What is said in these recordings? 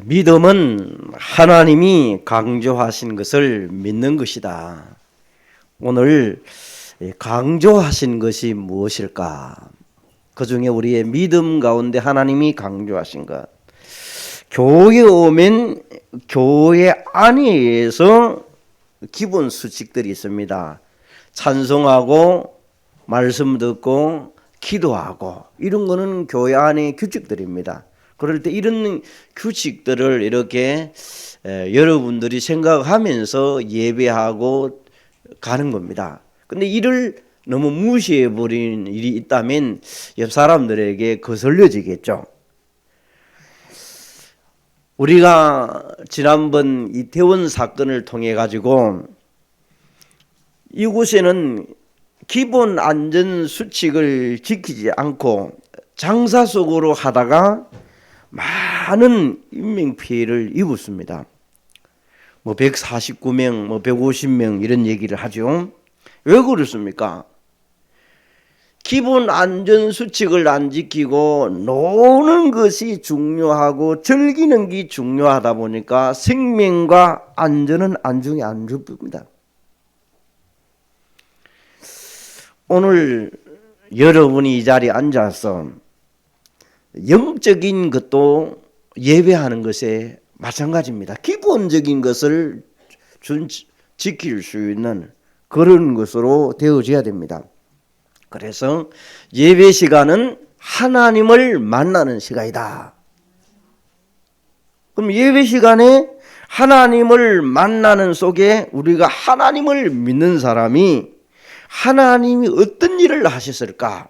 믿음은 하나님이 강조하신 것을 믿는 것이다. 오늘 강조하신 것이 무엇일까? 그 중에 우리의 믿음 가운데 하나님이 강조하신 것. 교회 오면 교회 안에서 기본 수칙들이 있습니다. 찬송하고 말씀 듣고 기도하고 이런 거는 교회 안의 규칙들입니다. 그럴 때 이런 규칙들을 이렇게 여러분들이 생각하면서 예배하고 가는 겁니다. 근데 이를 너무 무시해 버린 일이 있다면 옆 사람들에게 거슬려지겠죠. 우리가 지난번 이태원 사건을 통해 가지고 이곳에는 기본 안전 수칙을 지키지 않고 장사 속으로 하다가 많은 인명 피해를 입었습니다. 149명, 150명 이런 얘기를 하죠. 왜 그렇습니까? 기본 안전 수칙을 안 지키고 노는 것이 중요하고 즐기는 게 중요하다 보니까 생명과 안전은 안중에 안 줍니다. 오늘 여러분이 이 자리에 앉아서 영적인 것도 예배하는 것에 마찬가지입니다. 기본적인 것을 지킬 수 있는 그런 것으로 되어져야 됩니다. 그래서 예배 시간은 하나님을 만나는 시간이다. 그럼 예배 시간에 하나님을 만나는 속에 우리가 하나님을 믿는 사람이 하나님이 어떤 일을 하셨을까?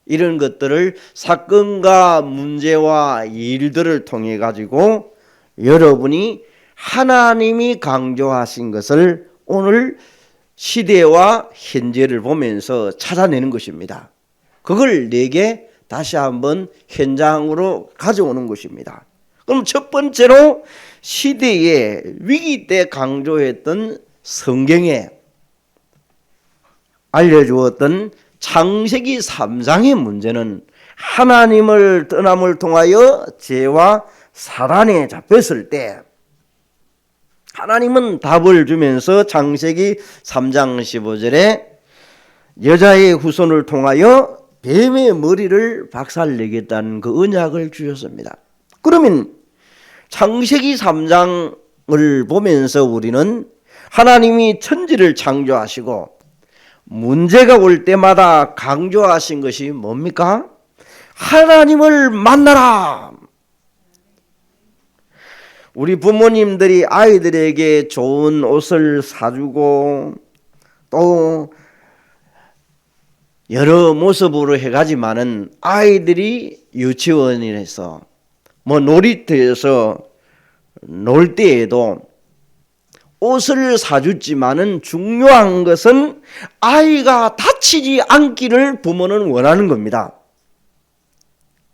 이런 것들을 사건과 문제와 일들을 통해 가지고 여러분이 하나님이 강조하신 것을 오늘 시대와 현재를 보면서 찾아내는 것입니다. 그걸 내게 다시 한번 현장으로 가져오는 것입니다. 그럼 첫 번째로 시대의 위기 때 강조했던 성경에 알려주었던 창세기 3장의 문제는 하나님을 떠남을 통하여 죄와 사단에 잡혔을 때 하나님은 답을 주면서 창세기 3장 15절에 여자의 후손을 통하여 뱀의 머리를 박살내겠다는 그 언약을 주셨습니다. 그러면 창세기 3장을 보면서 우리는 하나님이 천지를 창조하시고 문제가 올 때마다 강조하신 것이 뭡니까? 하나님을 만나라. 우리 부모님들이 아이들에게 좋은 옷을 사주고 또 여러 모습으로 해가지만은 아이들이 유치원에서 놀이터에서 놀 때에도 옷을 사주지만은 중요한 것은 아이가 다치지 않기를 부모는 원하는 겁니다.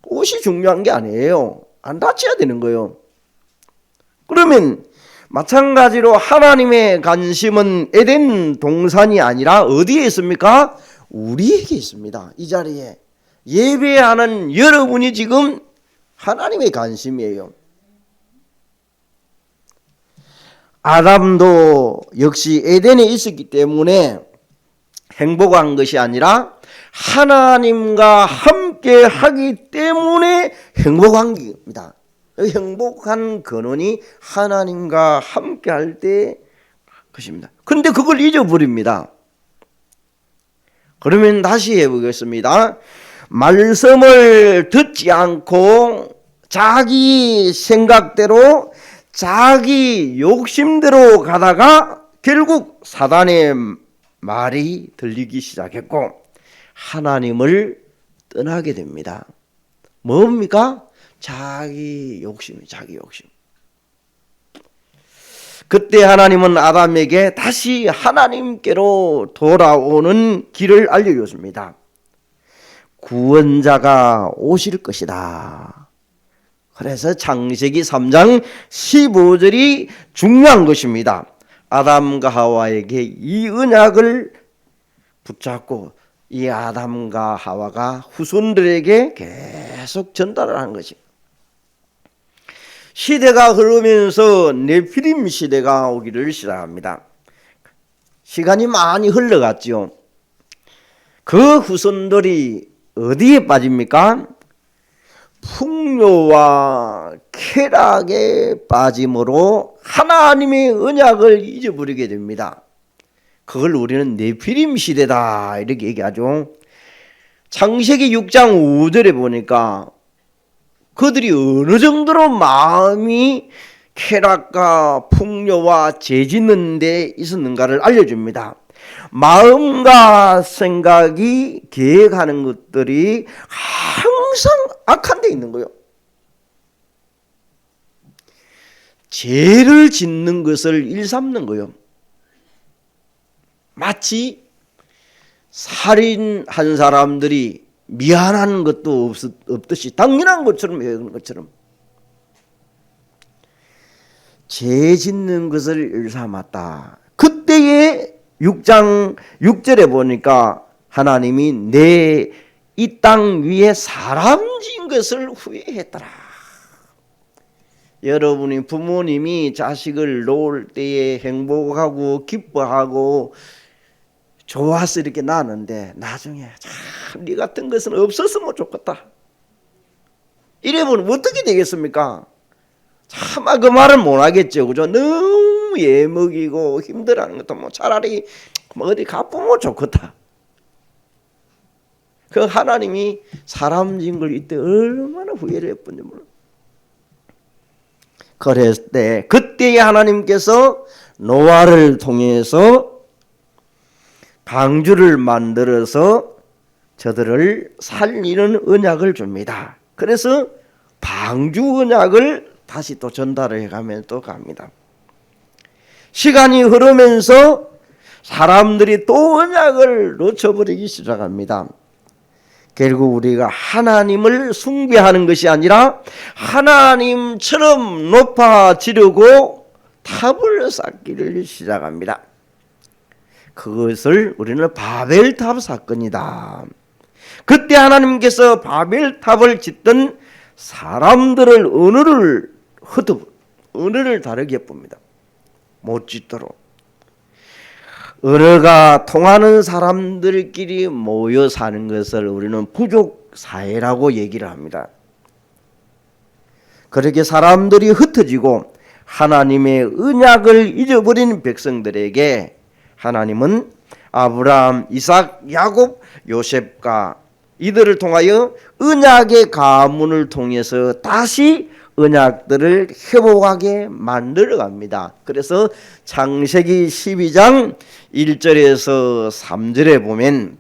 옷이 중요한 게 아니에요. 안 다쳐야 되는 거예요. 그러면 마찬가지로 하나님의 관심은 에덴 동산이 아니라 어디에 있습니까? 우리에게 있습니다. 이 자리에 예배하는 여러분이 지금 하나님의 관심이에요. 아담도 역시 에덴에 있었기 때문에 행복한 것이 아니라 하나님과 함께 하기 때문에 행복한 겁니다. 행복한 근원이 하나님과 함께 할 때 것입니다. 그런데 그걸 잊어버립니다. 그러면 다시 해보겠습니다. 말씀을 듣지 않고 자기 생각대로 자기 욕심대로 가다가 결국 사단의 말이 들리기 시작했고 하나님을 떠나게 됩니다. 뭡니까? 자기 욕심. 그때 하나님은 아담에게 다시 하나님께로 돌아오는 길을 알려줬습니다. 구원자가 오실 것이다. 그래서 창세기 3장 15절이 중요한 것입니다. 아담과 하와에게 이 언약을 붙잡고 이 아담과 하와가 후손들에게 계속 전달을 한 것입니다. 시대가 흐르면서 네피림 시대가 오기를 시작합니다. 시간이 많이 흘러갔지요. 그 후손들이 어디에 빠집니까? 풍요와 쾌락에 빠짐으로 하나님의 언약을 잊어버리게 됩니다. 그걸 우리는 네피림 시대다 이렇게 얘기하죠. 창세기 6장 5절에 보니까 그들이 어느 정도로 마음이 쾌락과 풍요와 죄짓는 데 있었는가를 알려줍니다. 마음과 생각이 계획하는 것들이 항상 악한 데 있는 거예요. 죄를 짓는 것을 일삼는 거예요. 마치 살인한 사람들이 미안한 것도 없듯이 당연한 것처럼 여기는 것처럼 죄 짓는 것을 일삼았다. 그때에 6장 6절에 보니까 하나님이 내 이 땅 위에 사람 지은 것을 후회했더라. 여러분이 부모님이 자식을 놓을 때에 행복하고 기뻐하고 좋아서 이렇게 낳았는데 나중에 참 네 같은 것은 없었으면 좋겠다. 이래보면 어떻게 되겠습니까? 차마 그 말을 못 하겠죠. 그죠? 너무 예먹이고 힘들어하는 것도 뭐 차라리 어디 가보면 좋겠다. 그 하나님이 사람 지은 걸 이때 얼마나 후회를 했던지 몰라. 그랬을 때 그때에 하나님께서 노아를 통해서 방주를 만들어서 저들을 살리는 언약을 줍니다. 그래서 방주 언약을 다시 또 전달을 해가면 또 갑니다. 시간이 흐르면서 사람들이 또 언약을 놓쳐버리기 시작합니다. 결국 우리가 하나님을 숭배하는 것이 아니라 하나님처럼 높아지려고 탑을 쌓기를 시작합니다. 그것을 우리는 바벨탑 사건이다. 그때 하나님께서 바벨탑을 짓던 사람들을 언어를 다르게 봅니다. 못 짓도록. 언어가 통하는 사람들끼리 모여 사는 것을 우리는 부족 사회라고 얘기를 합니다. 그렇게 사람들이 흩어지고 하나님의 언약을 잊어버린 백성들에게 하나님은 아브라함, 이삭, 야곱, 요셉과 이들을 통하여 언약의 가문을 통해서 다시 언약들을 회복하게 만들어 갑니다. 그래서 창세기 12장 1절에서 3절에 보면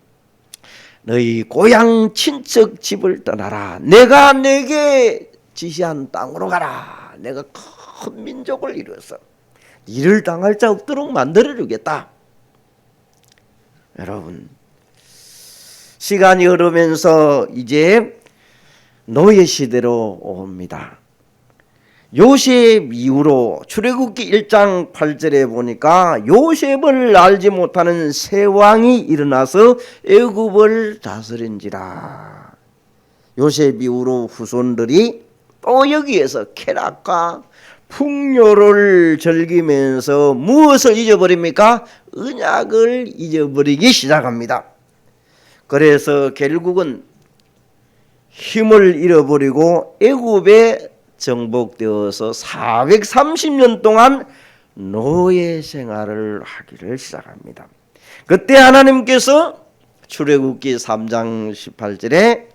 너희 고향 친척 집을 떠나라. 내가 내게 지시한 땅으로 가라. 내가 큰 민족을 이루어서 이를 당할 자 없도록 만들어 주겠다. 여러분, 시간이 흐르면서 이제 노예 시대로 옵니다. 요셉 이후로 출애굽기 1장 8절에 보니까 요셉을 알지 못하는 새 왕이 일어나서 애굽을 다스린지라. 요셉 이후로 후손들이 또 여기에서 쾌락과 풍요를 즐기면서 무엇을 잊어버립니까? 언약을 잊어버리기 시작합니다. 그래서 결국은 힘을 잃어버리고 애굽에 정복되어서 430년 동안 노예 생활을 하기를 시작합니다. 그때 하나님께서 출애굽기 3장 18절에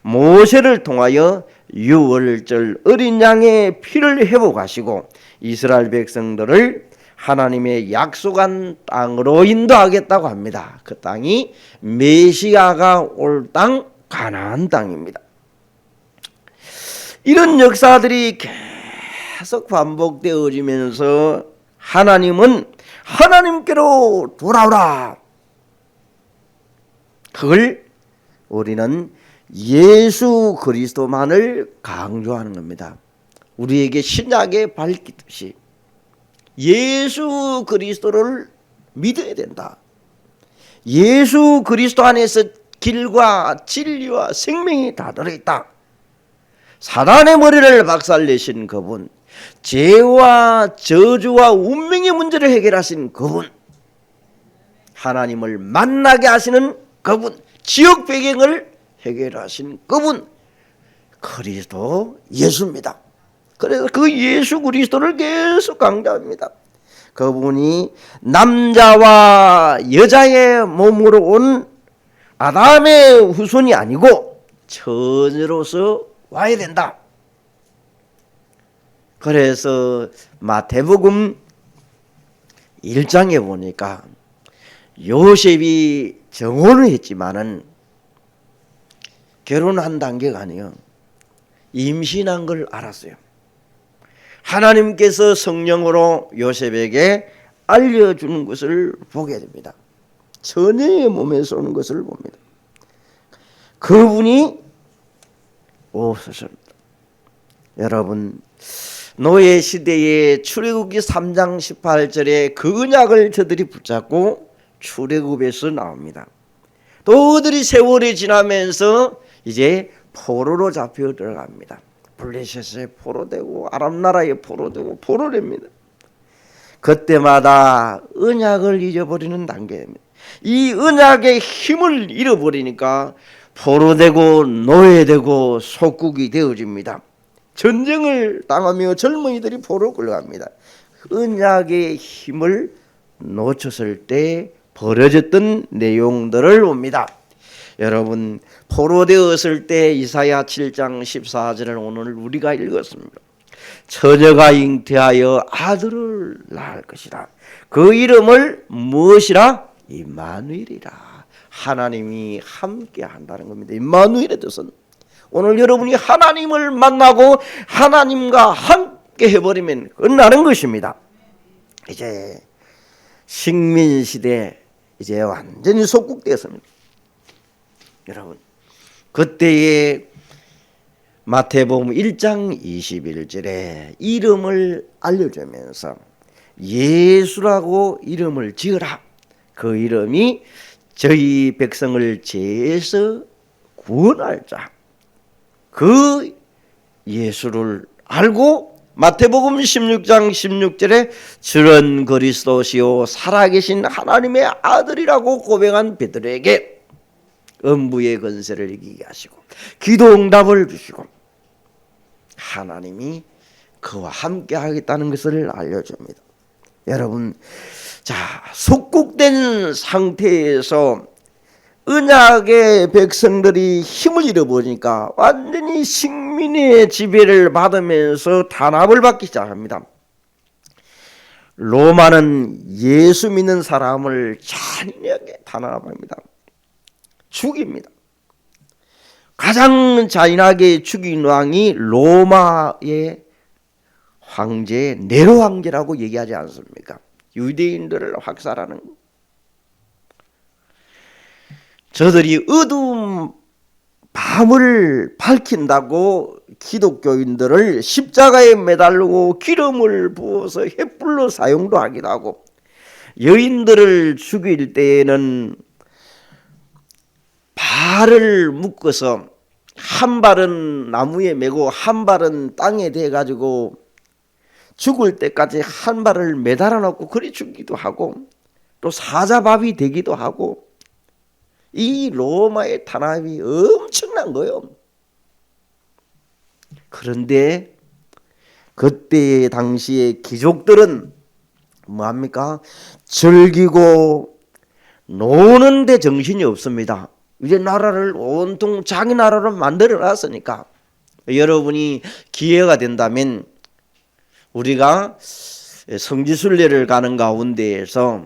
모세를 통하여 유월절 어린 양의 피를 회복하시고 이스라엘 백성들을 하나님의 약속한 땅으로 인도하겠다고 합니다. 그 땅이 메시아가 올 땅 가나안 땅입니다. 이런 역사들이 계속 반복되어지면서 하나님은 하나님께로 돌아오라. 그걸 우리는 예수 그리스도만을 강조하는 겁니다. 우리에게 신약에 밝히듯이 예수 그리스도를 믿어야 된다. 예수 그리스도 안에서 길과 진리와 생명이 다 들어있다. 사단의 머리를 박살내신 그분, 죄와 저주와 운명의 문제를 해결하신 그분, 하나님을 만나게 하시는 그분, 지역 배경을 해결하신 그분, 그리스도 예수입니다. 그래서 그 예수 그리스도를 계속 강조합니다. 그분이 남자와 여자의 몸으로 온 아담의 후손이 아니고 처녀로서 와야 된다. 그래서 마태복음 1장에 보니까 요셉이 정혼을 했지만은 결혼한 단계가 아니에요. 임신한 걸 알았어요. 하나님께서 성령으로 요셉에게 알려주는 것을 보게 됩니다. 처녀의 몸에서 오는 것을 봅니다. 그분이 오셨습니다. 여러분, 노예 시대에 출애굽기 3장 18절에 그 언약을 저들이 붙잡고 출애굽에서 나옵니다. 또 그들이 세월이 지나면서 이제 포로로 잡혀 들어갑니다. 블레셋에 포로되고 아람 나라에 포로되고 포로됩니다. 그때마다 언약을 잊어버리는 단계입니다. 이 언약의 힘을 잃어버리니까 포로되고 노예되고 속국이 되어집니다. 전쟁을 당하며 젊은이들이 포로 끌려갑니다. 언약의 힘을 놓쳤을 때 벌어졌던 내용들을 봅니다. 여러분, 포로되었을 때 이사야 7장 14절을 오늘 우리가 읽었습니다. 처녀가 잉태하여 아들을 낳을 것이라. 그 이름을 무엇이라? 임마누엘이라. 하나님이 함께 한다는 겁니다. 임마누엘의 뜻은 오늘 여러분이 하나님을 만나고 하나님과 함께 해버리면 끝나는 것입니다. 이제 식민시대 이제 완전히 속국되었습니다. 여러분, 그때에 마태복음 1장 21절에 이름을 알려주면서 예수라고 이름을 지으라. 그 이름이 저희 백성을 죄에서 구원할 자. 그 예수를 알고 마태복음 16장 16절에 주는 그리스도시요 살아계신 하나님의 아들이라고 고백한 베드로에게 음부의 권세를 이기게 하시고 기도 응답을 주시고 하나님이 그와 함께 하겠다는 것을 알려줍니다. 여러분, 자, 속국된 상태에서 언약의 백성들이 힘을 잃어버리니까 완전히 식민의 지배를 받으면서 탄압을 받기 시작합니다. 로마는 예수 믿는 사람을 잔인하게 탄압합니다. 죽입니다. 가장 잔인하게 죽인 왕이 로마의 황제 네로 황제라고 얘기하지 않습니까? 유대인들을 학살하는. 저들이 어두운 밤을 밝힌다고 기독교인들을 십자가에 매달고 기름을 부어서 횃불로 사용도 하기도 하고, 여인들을 죽일 때에는 발을 묶어서 한 발은 나무에 메고 한 발은 땅에 대가지고 죽을 때까지 한 발을 매달아 놓고 그리 죽기도 하고, 또 사자밥이 되기도 하고, 이 로마의 탄압이 엄청난 거예요. 그런데 그때 당시의 귀족들은 뭐합니까? 즐기고 노는데 정신이 없습니다. 이제 나라를 온통 자기 나라로 만들어 놨으니까. 여러분이 기회가 된다면 우리가 성지순례를 가는 가운데에서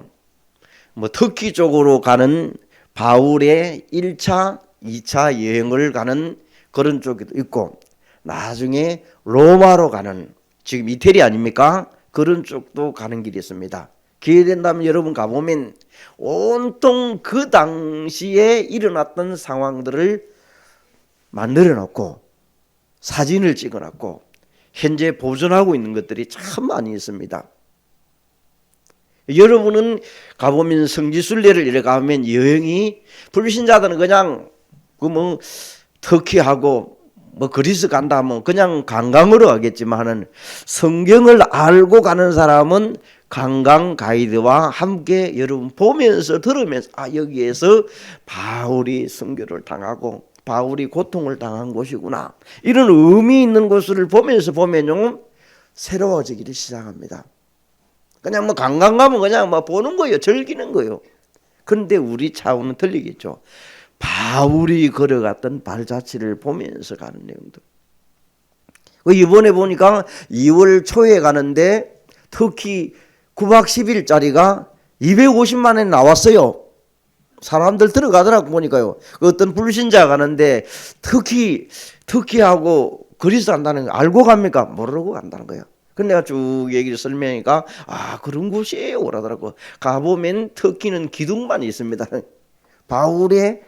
뭐 터키 쪽으로 가는 바울의 1차, 2차 여행을 가는 그런 쪽도 있고, 나중에 로마로 가는, 지금 이태리 아닙니까? 그런 쪽도 가는 길이 있습니다. 기회 된다면 여러분 가보면 온통 그 당시에 일어났던 상황들을 만들어 놓고 사진을 찍어 놨고 현재 보존하고 있는 것들이 참 많이 있습니다. 여러분은 가보면 성지순례를 이래 가면 여행이, 불신자들은 그냥 그 뭐 터키하고 뭐 그리스 간다 하면 그냥 관광으로 가겠지만은 성경을 알고 가는 사람은 관광 가이드와 함께 여러분 보면서 들으면서 여기에서 바울이 순교를 당하고 바울이 고통을 당한 곳이구나 이런 의미 있는 곳을 보면서 보면요 새로워지기를 시작합니다. 그냥 뭐 관광 가면 그냥 뭐 보는 거예요. 즐기는 거예요. 그런데 우리 차원은 틀리겠죠. 바울이 걸어갔던 발자취를 보면서 가는 내용들. 이번에 보니까 2월 초에 가는데 터키 9박 10일짜리가 250만 원 나왔어요. 사람들 들어가더라고 보니까요. 어떤 불신자 가는데 터키하고 그리스 간다는 거 알고 갑니까? 모르고 간다는 거예요. 근데 내가 쭉 얘기를 설명하니까 그런 곳이에요 그러더라고. 가보면 터키는 기둥만 있습니다. 바울의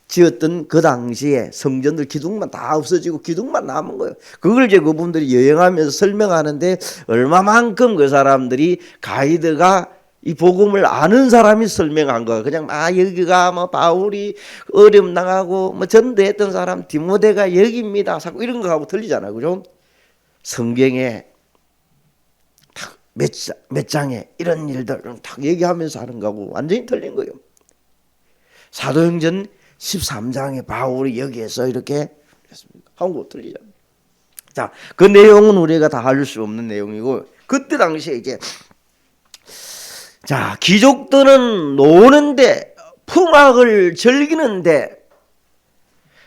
지었던 그 당시에 성전들 기둥만 다 없어지고 기둥만 남은 거예요. 그걸 이제 그분들이 여행하면서 설명하는데 얼마만큼 그 사람들이 가이드가 이 복음을 아는 사람이 설명한 거야. 그냥 여기가 뭐 바울이 어려움 당하고 뭐 전도했던 사람 디모데가 여기입니다. 자꾸 이런 거 하고 틀리잖아요, 그죠? 성경에 몇 장에 이런 일들을 딱 얘기하면서 하는 거하고 완전히 틀린 거예요. 사도행전 13장에 바울이 여기에서 이렇게 한국 틀리잖아요. 자, 그 내용은 우리가 다 알 수 없는 내용이고 그때 당시에 이제 자 귀족들은 노는데 풍악을 즐기는데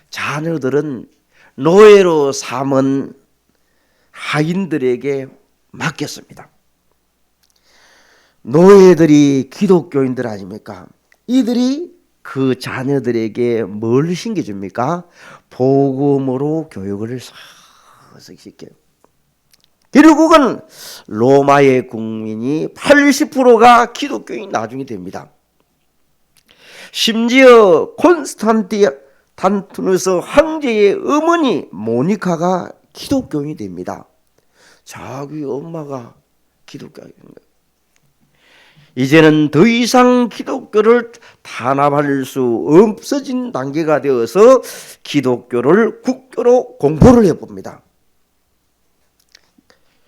자녀들은 노예로 삼은 하인들에게 맡겼습니다. 노예들이 기독교인들 아닙니까? 이들이 그 자녀들에게 뭘 신겨줍니까? 복음으로 교육을 싹 시켜요. 결국은 로마의 국민이 80%가 기독교인 나중에 됩니다. 심지어 콘스탄티누스 황제의 어머니 모니카가 기독교인이 됩니다. 자기 엄마가 기독교인인 거예요. 이제는 더 이상 기독교를 탄압할 수 없어진 단계가 되어서 기독교를 국교로 공포를 해봅니다.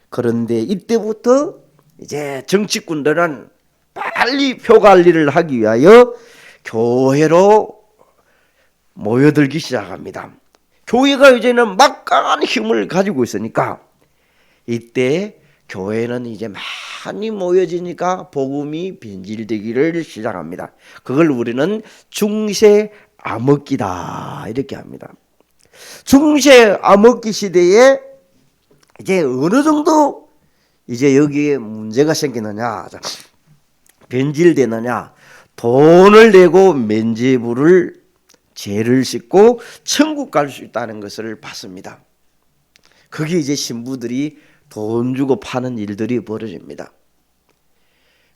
그런데 이때부터 이제 정치꾼들은 빨리 표 관리를 하기 위하여 교회로 모여들기 시작합니다. 교회가 이제는 막강한 힘을 가지고 있으니까 이때 교회는 이제 많이 모여지니까 복음이 변질되기를 시작합니다. 그걸 우리는 중세 암흑기다 이렇게 합니다. 중세 암흑기 시대에 이제 어느 정도 이제 여기에 문제가 생기느냐, 변질되느냐, 돈을 내고 면죄부를 죄를 씻고 천국 갈 수 있다는 것을 봤습니다. 그게 이제 신부들이 돈 주고 파는 일들이 벌어집니다.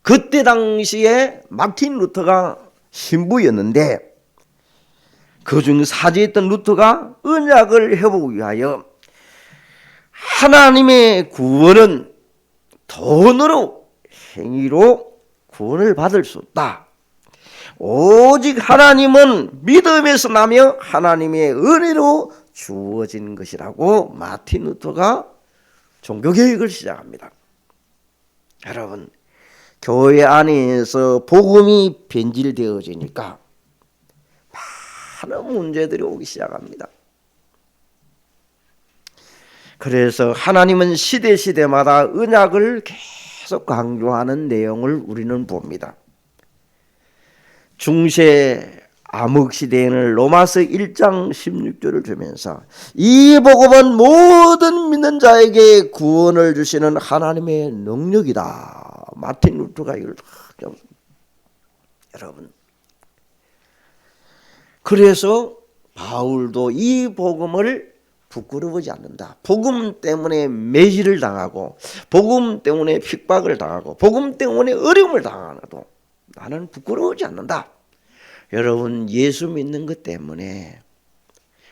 그때 당시에 마틴 루터가 신부였는데 그중 사제였던 루터가 언약을 회복하기 위하여 하나님의 구원은 돈으로 행위로 구원을 받을 수 없다. 오직 하나님은 믿음에서 나며 하나님의 은혜로 주어진 것이라고 마틴 루터가 종교개혁을 시작합니다. 여러분, 교회 안에서 복음이 변질되어지니까 많은 문제들이 오기 시작합니다. 그래서 하나님은 시대마다 언약을 계속 강조하는 내용을 우리는 봅니다. 중세 암흑시대에는 로마서 1장 16절을 주면서 이 복음은 모든 믿는 자에게 구원을 주시는 하나님의 능력이다. 마틴 루터가 이걸 여러분, 그래서 바울도 이 복음을 부끄러워하지 않는다. 복음 때문에 매질을 당하고 복음 때문에 핍박을 당하고 복음 때문에 어려움을 당하도 나는 부끄러워하지 않는다. 여러분, 예수 믿는 것 때문에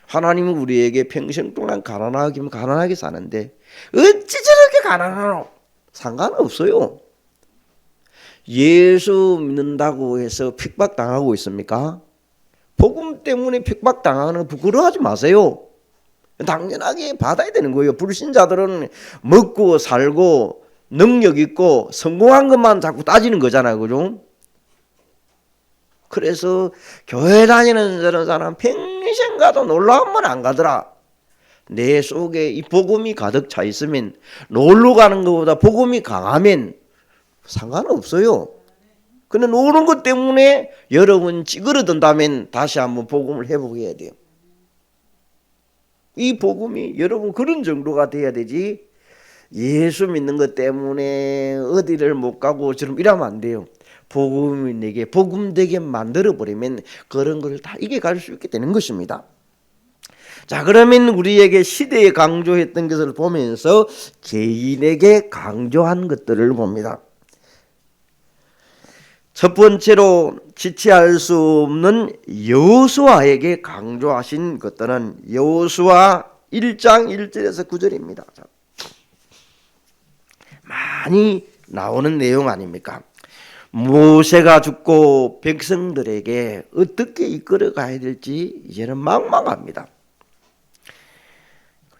하나님은 우리에게 평생 동안 가난하게 사는데 어찌 저렇게 가난하노? 상관없어요. 예수 믿는다고 해서 핍박당하고 있습니까? 복음 때문에 핍박당하는 거 부끄러워하지 마세요. 당연하게 받아야 되는 거예요. 불신자들은 먹고 살고 능력 있고 성공한 것만 자꾸 따지는 거잖아요. 그죠? 그래서 교회 다니는 저런 사람 평생 가도 놀러 한번 안 가더라. 내 속에 이 복음이 가득 차 있으면, 놀러 가는 것보다 복음이 강하면 상관없어요. 근데 노는 것 때문에 여러분 찌그러든다면 다시 한번 복음을 회복해야 돼요. 이 복음이 여러분 그런 정도가 돼야 되지, 예수 믿는 것 때문에 어디를 못 가고 저럼 이러면 안 돼요. 복음이 내게 복음되게 만들어버리면 그런 걸 다 이겨갈 수 있게 되는 것입니다. 자, 그러면 우리에게 시대에 강조했던 것을 보면서 개인에게 강조한 것들을 봅니다. 첫 번째로 지체할 수 없는 여호수아에게 강조하신 것들은 여호수아 1장 1절에서 9절입니다. 많이 나오는 내용 아닙니까? 모세가 죽고 백성들에게 어떻게 이끌어 가야 될지 이제는 막막합니다.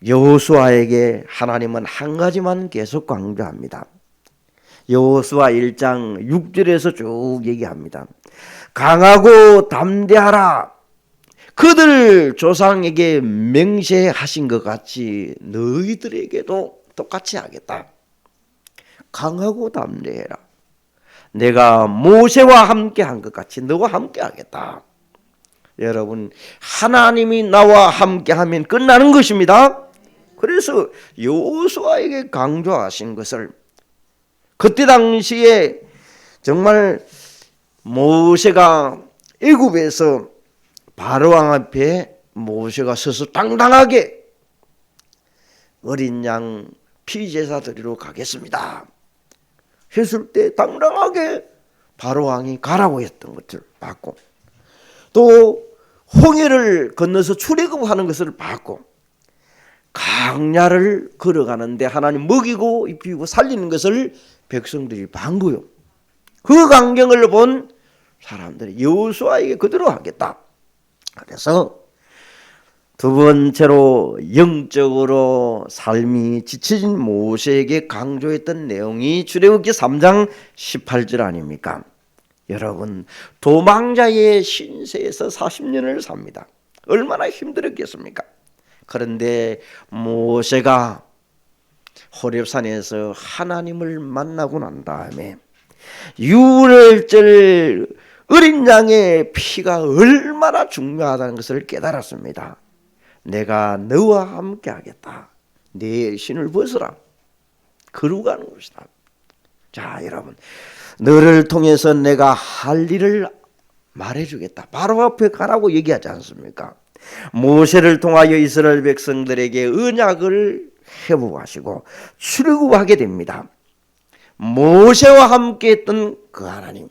여호수아에게 하나님은 한 가지만 계속 강조합니다. 여호수아 1장 6절에서 쭉 얘기합니다. 강하고 담대하라. 그들 조상에게 맹세하신 것 같이 너희들에게도 똑같이 하겠다. 강하고 담대해라. 내가 모세와 함께 한 것 같이 너와 함께 하겠다. 여러분, 하나님이 나와 함께 하면 끝나는 것입니다. 그래서 여호수아에게 강조하신 것을, 그때 당시에 정말 모세가 애굽에서 바로왕 앞에 모세가 서서 당당하게 어린 양 피제사 드리러 가겠습니다 했을 때 당당하게 바로왕이 가라고 했던 것을 봤고, 또 홍해를 건너서 출애굽하는 것을 봤고, 강야를 걸어가는데 하나님 먹이고 입히고 살리는 것을 백성들이 본 거요. 그 광경을 본 사람들이 여호수아에게 그대로 하겠다. 그래서 두 번째로 영적으로 삶이 지쳐진 모세에게 강조했던 내용이 출애굽기 3장 18절 아닙니까? 여러분, 도망자의 신세에서 40년을 삽니다. 얼마나 힘들었겠습니까? 그런데 모세가 호렙산에서 하나님을 만나고 난 다음에 유월절 어린 양의 피가 얼마나 중요하다는 것을 깨달았습니다. 내가 너와 함께 하겠다. 내 신을 벗어라. 거룩한 것이다. 자, 여러분, 너를 통해서 내가 할 일을 말해주겠다. 바로 앞에 가라고 얘기하지 않습니까? 모세를 통하여 이스라엘 백성들에게 언약을 회복하시고 출애굽하게 됩니다. 모세와 함께 했던 그 하나님,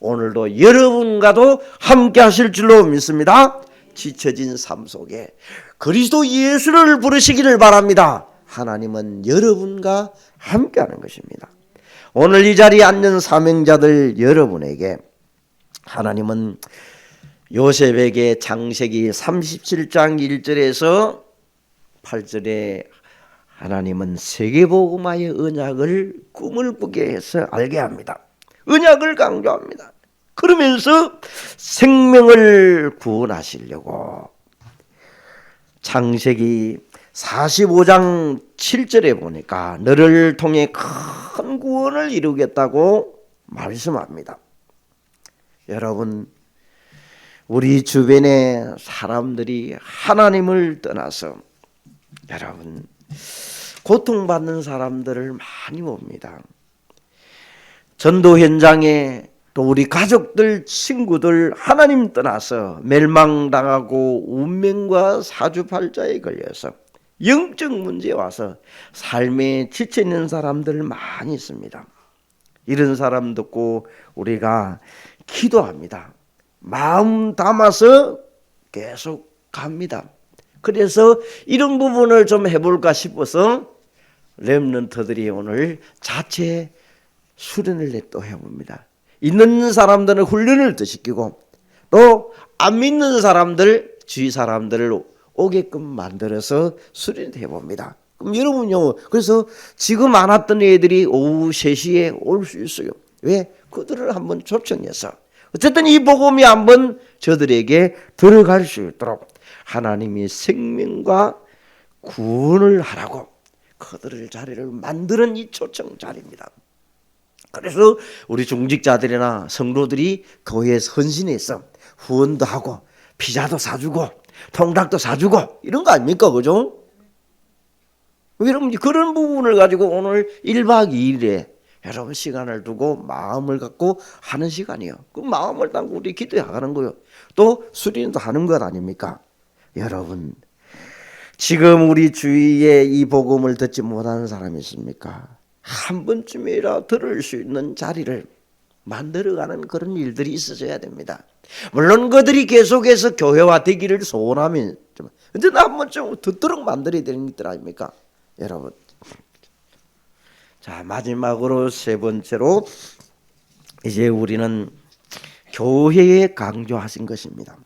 오늘도 여러분과도 함께 하실 줄로 믿습니다. 지쳐진 삶 속에 그리스도 예수를 부르시기를 바랍니다. 하나님은 여러분과 함께 하는 것입니다. 오늘 이 자리에 앉은 사명자들 여러분에게 하나님은 요셉에게 창세기 37장 1절에서 8절에 하나님은 세계복음화의 언약을 꿈을 꾸게 해서 알게 합니다. 언약을 강조합니다. 그러면서 생명을 구원하시려고 창세기 45장 7절에 보니까 너를 통해 큰 구원을 이루겠다고 말씀합니다. 여러분, 우리 주변의 사람들이 하나님을 떠나서 여러분 고통받는 사람들을 많이 봅니다. 전도 현장에 또 우리 가족들, 친구들 하나님 떠나서 멸망당하고 운명과 사주팔자에 걸려서 영적 문제에 와서 삶에 지쳐있는 사람들 많이 있습니다. 이런 사람 듣고 우리가 기도합니다. 마음 담아서 계속 갑니다. 그래서 이런 부분을 좀 해볼까 싶어서 렘넌트들이 오늘 자체 수련을 또 해봅니다. 있는 사람들은 훈련을 또 시키고 또 안 믿는 사람들, 주위 사람들을 오게끔 만들어서 수련해 봅니다. 그럼 여러분요, 그래서 지금 안 왔던 애들이 오후 3시에 올 수 있어요. 왜? 그들을 한번 초청해서 어쨌든 이 복음이 한번 저들에게 들어갈 수 있도록 하나님이 생명과 구원을 하라고 그들의 자리를 만드는 이 초청 자리입니다. 그래서 우리 중직자들이나 성도들이 교회에서 헌신해서 후원도 하고 피자도 사주고 통닭도 사주고 이런 거 아닙니까? 그죠? 여러분 그런 부분을 가지고 오늘 1박 2일에 여러분 시간을 두고 마음을 갖고 하는 시간이에요. 그 마음을 담고 우리 기도하는 거예요. 또 수련도 하는 것 아닙니까? 여러분 지금 우리 주위에 이 복음을 듣지 못하는 사람이 있습니까? 한 번쯤이라 들을 수 있는 자리를 만들어가는 그런 일들이 있어져야 됩니다. 물론 그들이 계속해서 교회화 되기를 소원하면 언제나 한 번쯤 듣도록 만들어야 되는 것들 아닙니까? 여러분 자 마지막으로 세 번째로 이제 우리는 교회에 강조하신 것입니다.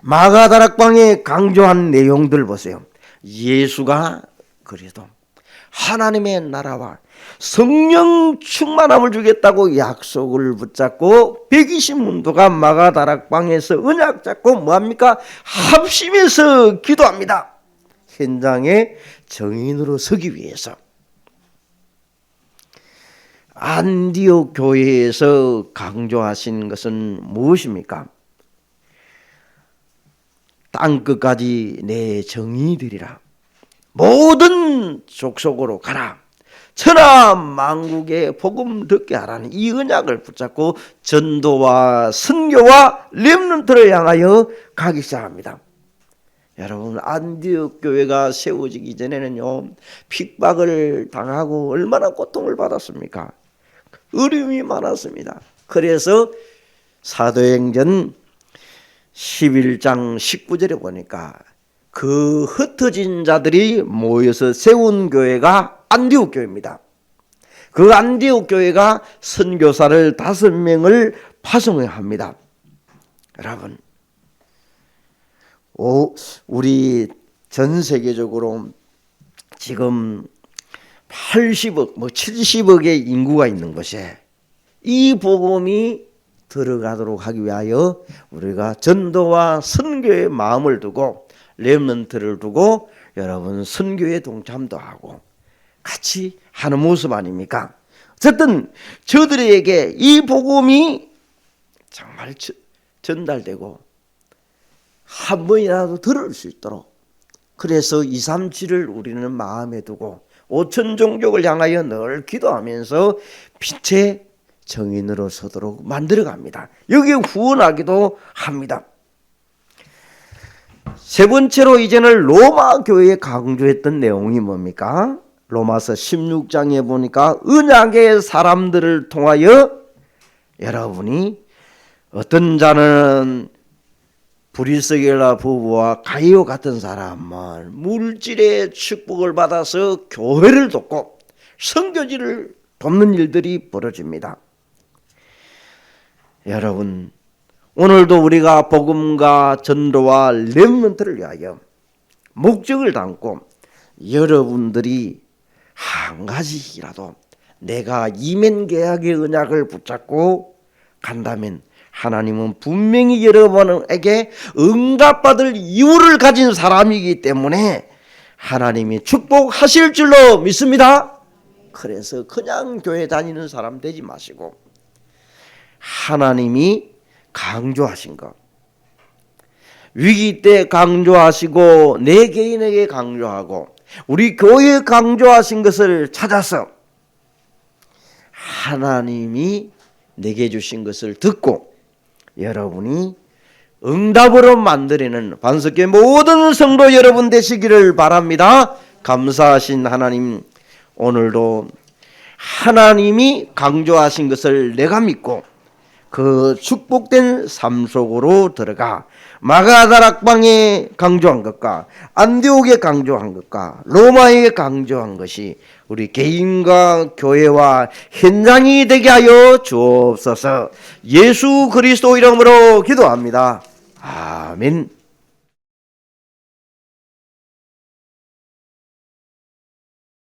마가다락방에 강조한 내용들 보세요. 예수가 그래도 하나님의 나라와 성령 충만함을 주겠다고 약속을 붙잡고 120문도가 마가다락방에서 언약 잡고 뭐합니까? 합심해서 기도합니다. 현장에 정인으로 서기 위해서. 안디옥 교회에서 강조하신 것은 무엇입니까? 땅끝까지 내 정인이 되리라. 모든 족속으로 가라. 천하 만국에 복음 듣게 하라는 이 언약을 붙잡고 전도와 선교와 렘넌트를 향하여 가기 시작합니다. 여러분 안디옥 교회가 세워지기 전에는요 핍박을 당하고 얼마나 고통을 받았습니까? 어려움이 많았습니다. 그래서 사도행전 11장 19절에 보니까 그 흩어진 자들이 모여서 세운 교회가 안디옥 교회입니다. 그 안디옥 교회가 선교사를 5명을 파송합니다. 여러분 우리 전 세계적으로 지금 80억, 70억의 인구가 있는 곳에 이 복음이 들어가도록 하기 위하여 우리가 전도와 선교의 마음을 두고 렘넌트를 두고 여러분 선교에 동참도 하고 같이 하는 모습 아닙니까? 어쨌든 저들에게 이 복음이 정말 전달되고 한 번이라도 들을 수 있도록 그래서 237을 우리는 마음에 두고 5천 종족을 향하여 늘 기도하면서 빛의 정인으로 서도록 만들어갑니다. 여기에 후원하기도 합니다. 세 번째로 이제는 로마 교회에 강조했던 내용이 뭡니까? 로마서 16장에 보니까 언약의 사람들을 통하여 여러분이 어떤 자는 브리스겔라 부부와 가이오 같은 사람은 물질의 축복을 받아서 교회를 돕고 선교지를 돕는 일들이 벌어집니다. 여러분 오늘도 우리가 복음과 전도와 렘넌트를 위하여 목적을 담고 여러분들이 한 가지라도 내가 이면 계약의 언약을 붙잡고 간다면 하나님은 분명히 여러분에게 응답받을 이유를 가진 사람이기 때문에 하나님이 축복하실 줄로 믿습니다. 그래서 그냥 교회 다니는 사람 되지 마시고 하나님이 강조하신 것 위기 때 강조하시고 내 개인에게 강조하고 우리 교회에 강조하신 것을 찾아서 하나님이 내게 주신 것을 듣고 여러분이 응답으로 만들어내는 반석교회 모든 성도 여러분 되시기를 바랍니다. 감사하신 하나님 오늘도 하나님이 강조하신 것을 내가 믿고 그 축복된 삶 속으로 들어가 마가다락방에 강조한 것과 안디옥에 강조한 것과 로마에 강조한 것이 우리 개인과 교회와 현장이 되게 하여 주옵소서. 예수 그리스도 이름으로 기도합니다. 아멘.